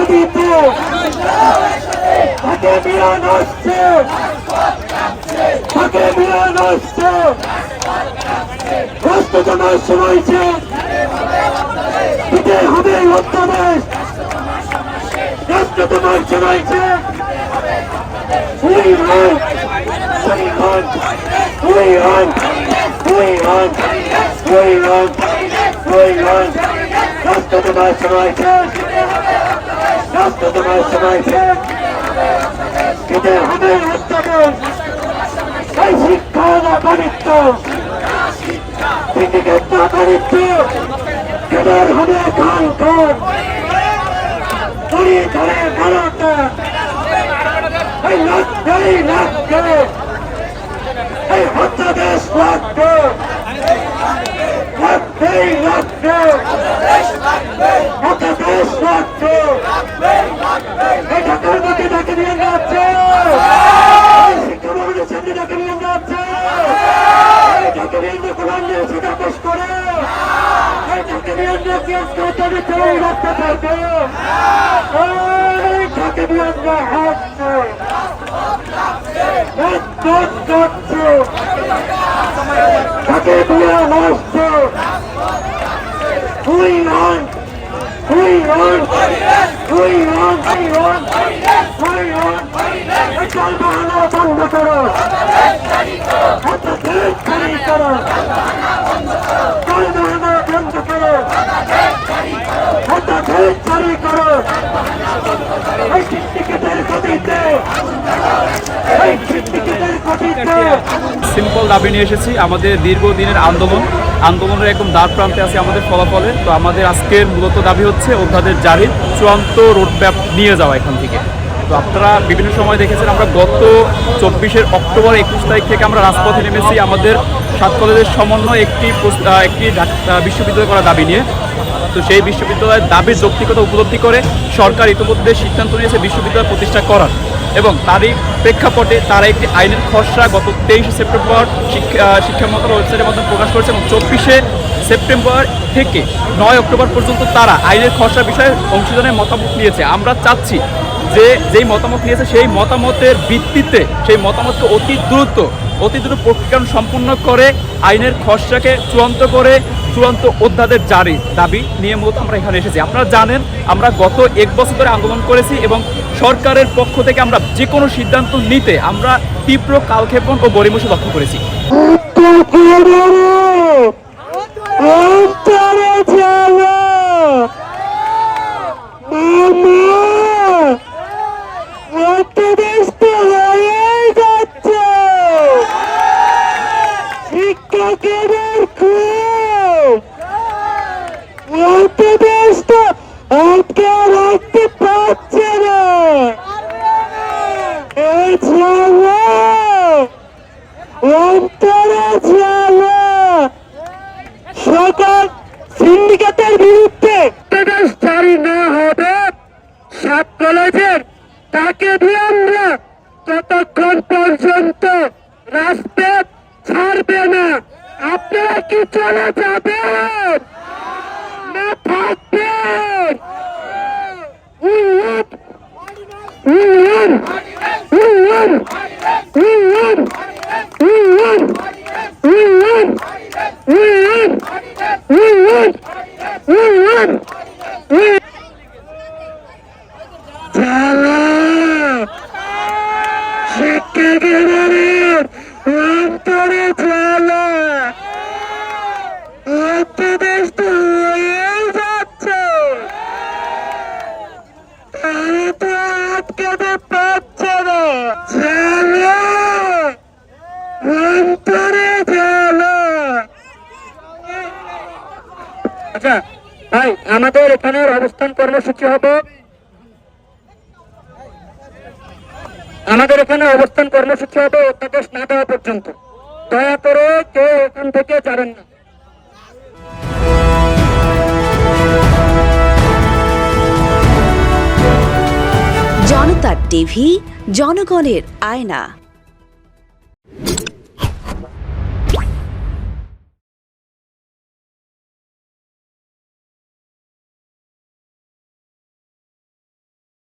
নদীতে তাকে বিরান আসছে, তাকে বিরান আসছে। রাষ্ট্র তোমার সময়ছে, দিতে হবে অধ্যাদেশ। রাষ্ট্র তোমার সময়ছে। We want, we want, we want, we want, we want, we want. রাষ্ট্র তোমার সময়ছে, রাষ্ট্র তোমার সময়ছে। দিতে হবে অধ্যাদেশ। এই শিক্ষা না বাণিজ্য, সিন্ডিকেট না বাণিজ্য। কেনার হবে খান খান, ধরে ধরে মারাটা। এই লাগবে, এই লাগবে, এই অধ্যাদেশ লাগবে, লাগবেই লাগবে, অধ্যাদেশ লাগবে। এই ঢাকার মধ্যে ডাকে নিয়ে যাচ্ছে, শিক্ষা ভবনের সামনে ডাকে নিয়ে যাচ্ছে। ডাকে নিয়ে কোরআন নিয়ে সেটা পেশ করে, ডাকে নিয়ে কেস করে রাখতে পারবে। ডাকে নিয়ে হাসছে, তাকে দিয়ে হাসছে। We want, we want, we want, we want, we want. চল বাহানা বন্ধ করো, অধ্যাদেশ জারি করো। চল বাহানা বন্ধ করো, অধ্যাদেশ জারি করো। এই সিন্ডিকেটের গতিতে, এই সিন্ডিকেটের গতিতে। সিম্পল দাবি নিয়ে এসেছি। আমাদের দীর্ঘদিনের আন্দোলনের একদম দ্বার প্রান্তে আছে আমাদের ফলাফলে। তো আমাদের আজকের মূলত দাবি হচ্ছে অধ্যাদেশ জারির চূড়ান্ত রোডম্যাপ নিয়ে যাওয়া এখান থেকে। তো আপনারা বিভিন্ন সময় দেখেছেন, আমরা গত 24 অক্টোবর 21 তারিখ থেকে আমরা রাজপথে নেমেছি আমাদের 7 কলেজের সমন্বয়ে একটি বিশ্ববিদ্যালয় করার দাবি নিয়ে। তো সেই বিশ্ববিদ্যালয়ের দাবির যৌক্তিকতা উপলব্ধি করে সরকার ইতিমধ্যে সিদ্ধান্ত নিয়েছে বিশ্ববিদ্যালয় প্রতিষ্ঠা করার, এবং তারই প্রেক্ষাপটে তারা একটি আইনের খসড়া গত 23 সেপ্টেম্বর শিক্ষা মন্ত্রণালয়ের ওয়েবসাইটের মাধ্যমে প্রকাশ করেছে, এবং 24 সেপ্টেম্বর থেকে 9 অক্টোবর পর্যন্ত তারা আইনের খসড়া বিষয়ে অংশীদারের মতামত নিয়েছে। আমরা চাচ্ছি যে যেই মতামত নিয়েছে সেই মতামতের ভিত্তিতে সেই মতামতকে অতি দ্রুত প্রক্রিয়া সম্পূর্ণ করে আইনের খসড়াকে চূড়ান্ত অধ্যাদেশ জারি দাবি নিয়ে মূলত আমরা এখানে এসেছি। আপনারা জানেন আমরা গত 1 বছর ধরে আন্দোলন করেছি, এবং সরকারের পক্ষ থেকে আমরা যে কোনো সিদ্ধান্ত নিতে আমরা তীব্র কালক্ষেপণ ও গড়িমসি লক্ষ্য করেছি। রাখতে পারছে না, সরকার সিন্ডিকেটের বিরুদ্ধে অধ্যাদেশ জারি না হবে 7 কলেজের, তাকে দিয়ে আমরা ততক্ষণ পর্যন্ত রাজপথ ছাড়বে না। আপনারা কি চলে যাবেন না থাকবেন? শিক্ষকের অন্তরে জ্বালা, অধ্যাদেশ তো হয়েই যাচ্ছে, তারা তো আটকাতে পারছে না। জ্বালা, অন্তরে জ্বালা। আচ্ছা ভাই, আমাদের এখানে অবস্থান কর্মসূচি হবে, অধ্যাদেশ না দেওয়া পর্যন্ত। দয়া করে কেউ এখান থেকে যাবেন না। জনতার টিভি, জনগণের আয়না।